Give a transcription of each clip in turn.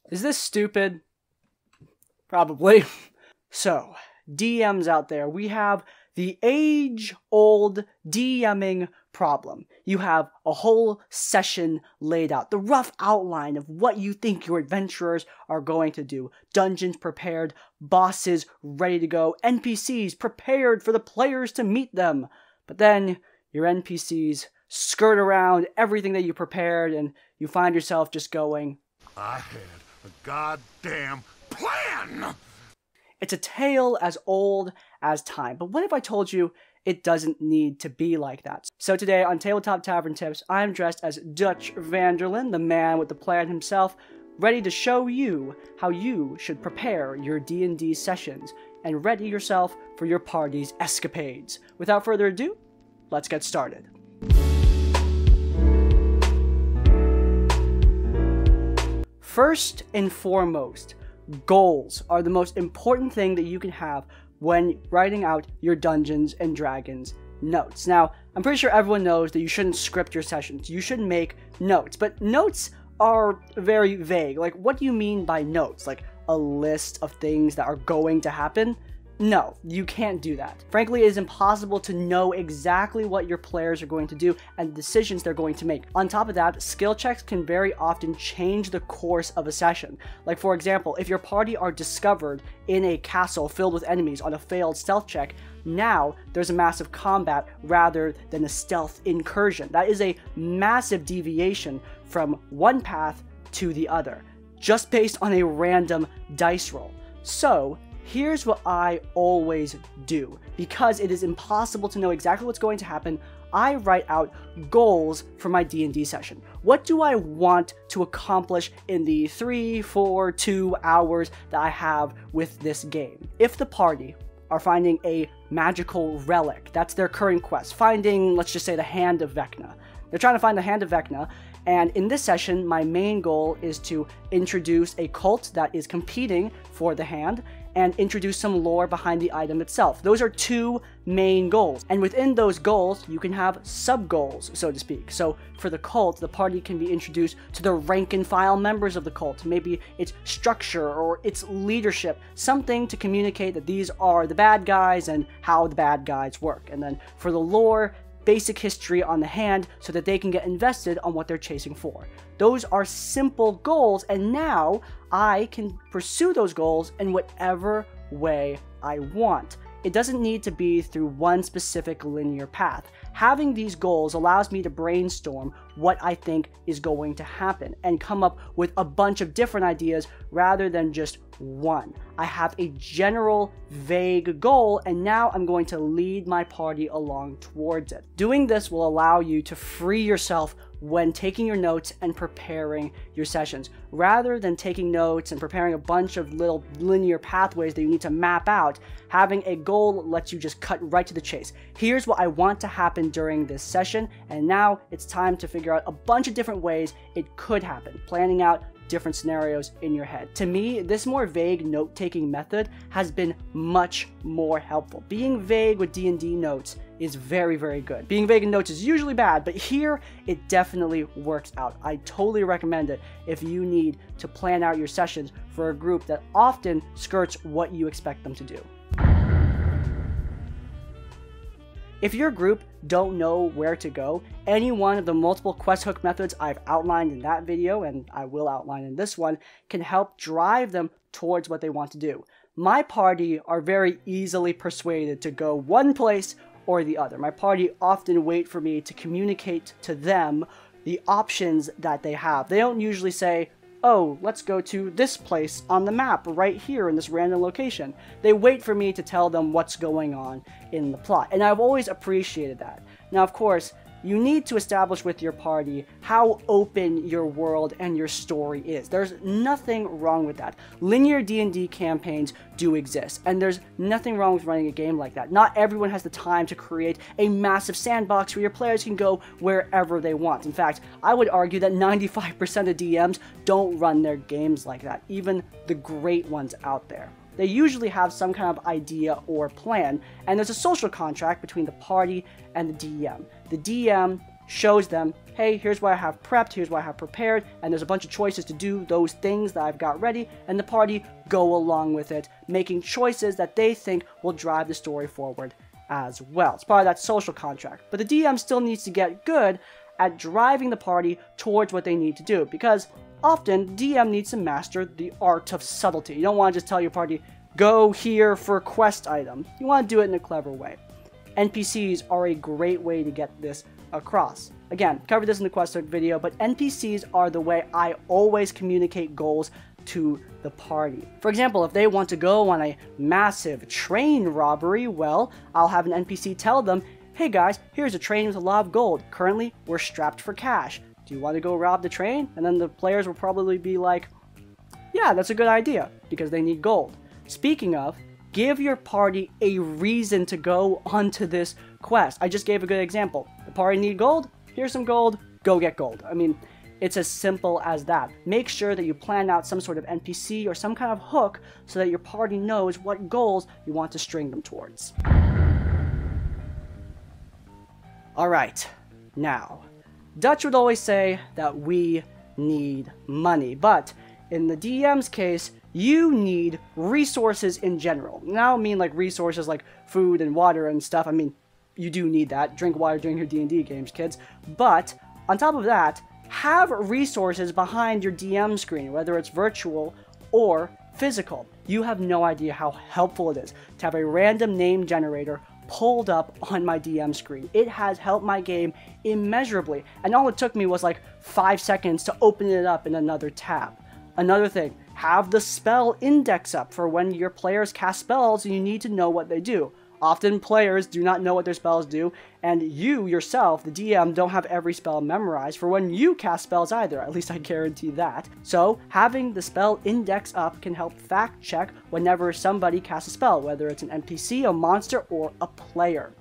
Is this stupid? Probably. So, DMs out there, we have the age-old DMing problem. You have a whole session laid out, the rough outline of what you think your adventurers are going to do. Dungeons prepared, bosses ready to go, NPCs prepared for the players to meet them. But then your NPCs skirt around everything that you prepared, and you find yourself just going, I had a goddamn plan! It's a tale as old as time. But what if I told you it doesn't need to be like that? So today on Tabletop Tavern Tips, I'm dressed as Dutch Vanderlyn, the man with the plan himself, ready to show you how you should prepare your D&D sessions and ready yourself for your party's escapades. Without further ado, let's get started. First and foremost, goals are the most important thing that you can have when writing out your Dungeons and Dragons notes. Now, I'm pretty sure everyone knows that you shouldn't script your sessions. You should make notes, but notes are very vague. Like, what do you mean by notes? Like a list of things that are going to happen? No, you can't do that. Frankly, it is impossible to know exactly what your players are going to do and the decisions they're going to make. On top of that, skill checks can very often change the course of a session. Like, for example, if your party are discovered in a castle filled with enemies on a failed stealth check, now there's a massive combat rather than a stealth incursion. That is a massive deviation from one path to the other, just based on a random dice roll. So, here's what I always do. Because it is impossible to know exactly what's going to happen, I write out goals for my D&D session. What do I want to accomplish in the 3, 4, 2 hours that I have with this game? If the party are finding a magical relic, that's their current quest, finding, let's just say, the Hand of Vecna. They're trying to find the Hand of Vecna, and in this session, my main goal is to introduce a cult that is competing for the hand, and introduce some lore behind the item itself. Those are two main goals. And within those goals, you can have sub-goals, so to speak. So for the cult, the party can be introduced to the rank and file members of the cult, maybe its structure or its leadership, something to communicate that these are the bad guys and how the bad guys work. And then for the lore, basic history on the hand so that they can get invested on what they're chasing for. Those are simple goals, and now I can pursue those goals in whatever way I want. It doesn't need to be through one specific linear path. Having these goals allows me to brainstorm what I think is going to happen and come up with a bunch of different ideas rather than just one. I have a general, vague goal, and now I'm going to lead my party along towards it. Doing this will allow you to free yourself when taking your notes and preparing your sessions. Rather than taking notes and preparing a bunch of little linear pathways that you need to map out, having a goal lets you just cut right to the chase. Here's what I want to happen during this session, and now it's time to figure out a bunch of different ways it could happen, planning out different scenarios in your head. To me, this more vague note-taking method has been much more helpful. Being vague with D&D notes is very, very good. Being vague in notes is usually bad, but here it definitely works out. I totally recommend it if you need to plan out your sessions for a group that often skirts what you expect them to do. If your group don't know where to go, any one of the multiple quest hook methods I've outlined in that video, and I will outline in this one, can help drive them towards what they want to do. My party are very easily persuaded to go one place or the other. My party often wait for me to communicate to them the options that they have. They don't usually say, oh, let's go to this place on the map right here in this random location. They wait for me to tell them what's going on in the plot, and I've always appreciated that. Now, of course, you need to establish with your party how open your world and your story is. There's nothing wrong with that. Linear D&D campaigns do exist, and there's nothing wrong with running a game like that. Not everyone has the time to create a massive sandbox where your players can go wherever they want. In fact, I would argue that 95% of DMs don't run their games like that, even the great ones out there. They usually have some kind of idea or plan, and there's a social contract between the party and the DM. The DM shows them hey, here's what I have prepped, here's what I have prepared, and there's a bunch of choices to do those things that I've got ready, and the party go along with it, making choices that they think will drive the story forward as well. It's part of that social contract. But the DM still needs to get good at driving the party towards what they need to do, because often DM needs to master the art of subtlety. You don't want to just tell your party, go here for a quest item. You want to do it in a clever way. NPCs are a great way to get this across. Again, covered this in the quest hook video, but NPCs are the way I always communicate goals to the party. For example, if they want to go on a massive train robbery, well, I'll have an NPC tell them, hey guys, here's a train with a lot of gold. Currently, we're strapped for cash. Do you want to go rob the train? And then the players will probably be like, yeah, that's a good idea, because they need gold. Speaking of, give your party a reason to go onto this quest. I just gave a good example. The party need gold? Here's some gold. Go get gold. I mean, it's as simple as that. Make sure that you plan out some sort of NPC or some kind of hook so that your party knows what goals you want to string them towards. Alright, now, Dutch would always say that we need money, but in the DM's case, you need resources in general. Now, I don't mean like resources like food and water and stuff. I mean, you do need that. Drink water during your D&D games, kids. But on top of that, have resources behind your DM screen, whether it's virtual or physical. You have no idea how helpful it is to have a random name generator pulled up on my DM screen. It has helped my game immeasurably, and all it took me was like 5 seconds to open it up in another tab. Another thing, have the spell index up for when your players cast spells and you need to know what they do. Often players do not know what their spells do, and you yourself, the DM, don't have every spell memorized for when you cast spells either, at least I guarantee that. So, having the spell index up can help fact check whenever somebody casts a spell, whether it's an NPC, a monster, or a player.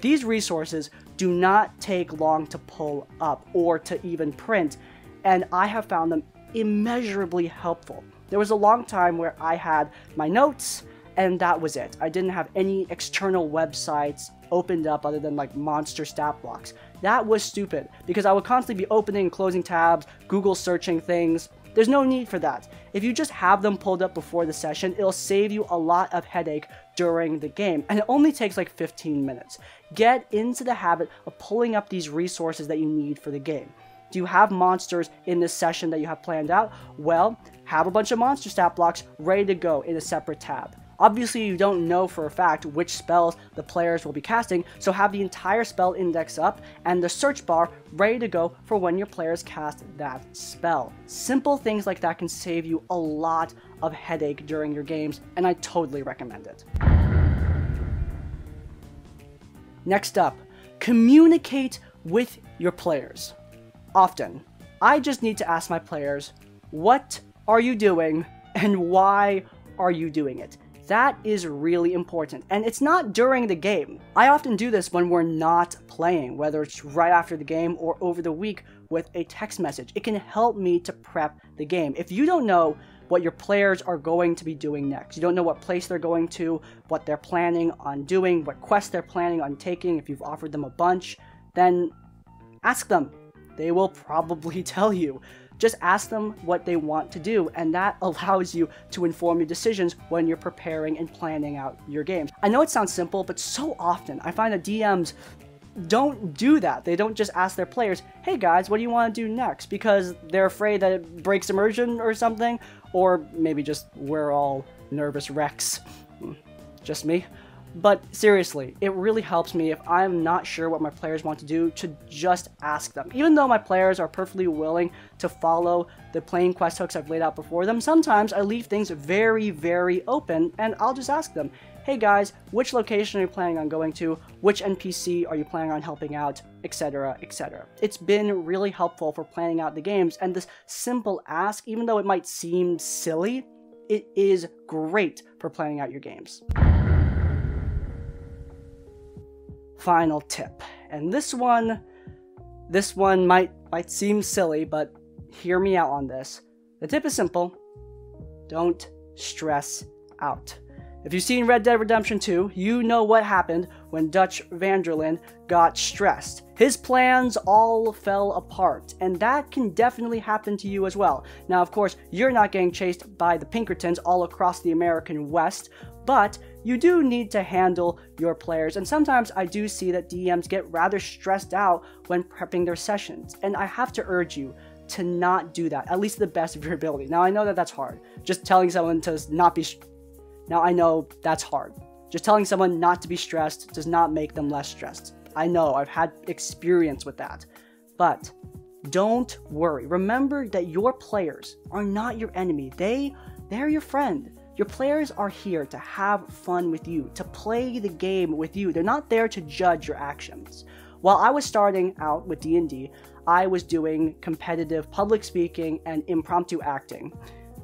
These resources do not take long to pull up or to even print, and I have found them immeasurably helpful. There was a long time where I had my notes, and that was it. I didn't have any external websites opened up other than like monster stat blocks. That was stupid, because I would constantly be opening and closing tabs, Google searching things. There's no need for that. If you just have them pulled up before the session, it'll save you a lot of headache during the game, and it only takes like 15 minutes. Get into the habit of pulling up these resources that you need for the game. Do you have monsters in this session that you have planned out? Well, have a bunch of monster stat blocks ready to go in a separate tab. Obviously, you don't know for a fact which spells the players will be casting, so have the entire spell index up and the search bar ready to go for when your players cast that spell. Simple things like that can save you a lot of headache during your games, and I totally recommend it. Next up, communicate with your players. Often, I just need to ask my players, what are you doing and why are you doing it? That is really important, and it's not during the game. I often do this when we're not playing, whether it's right after the game or over the week with a text message. It can help me to prep the game. If you don't know what your players are going to be doing next, you don't know what place they're going to, what they're planning on doing, what quests they're planning on taking, if you've offered them a bunch, then ask them. They will probably tell you. Just ask them what they want to do, and that allows you to inform your decisions when you're preparing and planning out your games. I know it sounds simple, but so often I find that DMs don't do that. They don't just ask their players, hey guys, what do you want to do next? Because they're afraid that it breaks immersion or something, or maybe just we're all nervous wrecks. Just me. But seriously, it really helps me if I'm not sure what my players want to do to just ask them. Even though my players are perfectly willing to follow the plain quest hooks I've laid out before them, sometimes I leave things very, very open, and I'll just ask them, hey guys, which location are you planning on going to? Which NPC are you planning on helping out? Etc, etc. It's been really helpful for planning out the games, and this simple ask, even though it might seem silly, it is great for planning out your games. Final tip, and this one might seem silly, but hear me out on this. The tip is simple. Don't stress out. If you've seen Red Dead Redemption 2, you know what happened when Dutch van der Linde got stressed. His plans all fell apart, and that can definitely happen to you as well. Now, of course, you're not getting chased by the Pinkertons all across the American West, but you do need to handle your players, and sometimes I do see that DMs get rather stressed out when prepping their sessions, and I have to urge you to not do that, at least to the best of your ability. Now, I know that that's hard. Just telling someone to not be... Now, I know that's hard. Just telling someone not to be stressed does not make them less stressed. I know, I've had experience with that. But don't worry. Remember that your players are not your enemy. They're your friend. Your players are here to have fun with you, to play the game with you. They're not there to judge your actions. While I was starting out with D&D, I was doing competitive public speaking and impromptu acting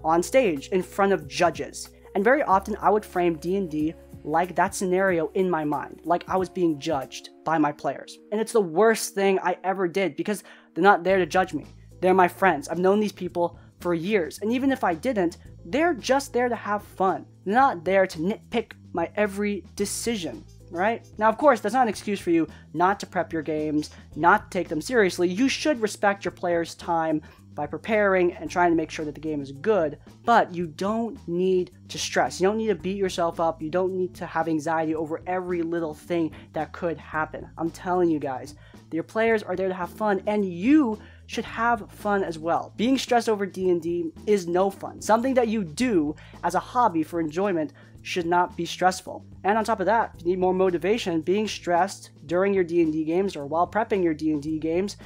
on stage in front of judges. And very often I would frame D&D like that scenario in my mind, like I was being judged by my players. And it's the worst thing I ever did because they're not there to judge me. They're my friends. I've known these people for years. And even if I didn't, they're just there to have fun. They're not there to nitpick my every decision, right? Now, of course, that's not an excuse for you not to prep your games, not to take them seriously. You should respect your players' time by preparing and trying to make sure that the game is good, but you don't need to stress. You don't need to beat yourself up. You don't need to have anxiety over every little thing that could happen. I'm telling you guys, your players are there to have fun, and you should have fun as well. Being stressed over D&D is no fun. Something that you do as a hobby for enjoyment should not be stressful. And on top of that, if you need more motivation, being stressed during your D&D games or while prepping your D&D games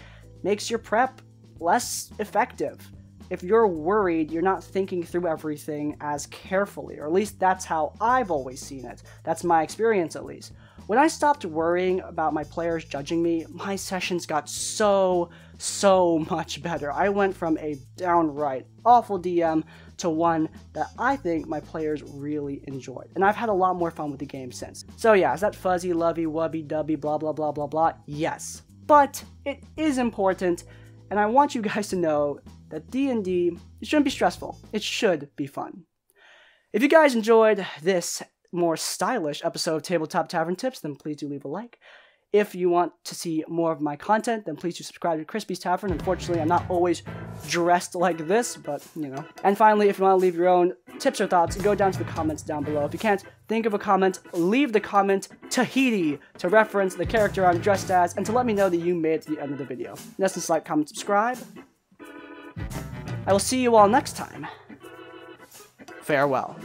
makes your prep less effective. If you're worried, you're not thinking through everything as carefully, or at least that's how I've always seen it. That's my experience, at least. When I stopped worrying about my players judging me, my sessions got so much better. I went from a downright awful DM to one that I think my players really enjoyed. And I've had a lot more fun with the game since. So yeah, is that fuzzy, lovey, wubby, dubby, blah, blah, blah, blah, blah? Yes. But it is important, and I want you guys to know that D&D, it shouldn't be stressful. It should be fun. If you guys enjoyed this more stylish episode of Tabletop Tavern Tips, then please do leave a like. If you want to see more of my content, then please do subscribe to Crispy's Tavern. Unfortunately, I'm not always dressed like this, but, you know. And finally, if you want to leave your own tips or thoughts, go down to the comments down below. If you can't think of a comment, leave the comment Tahiti to reference the character I'm dressed as and to let me know that you made it to the end of the video. Let's like, comment, subscribe. I will see you all next time. Farewell.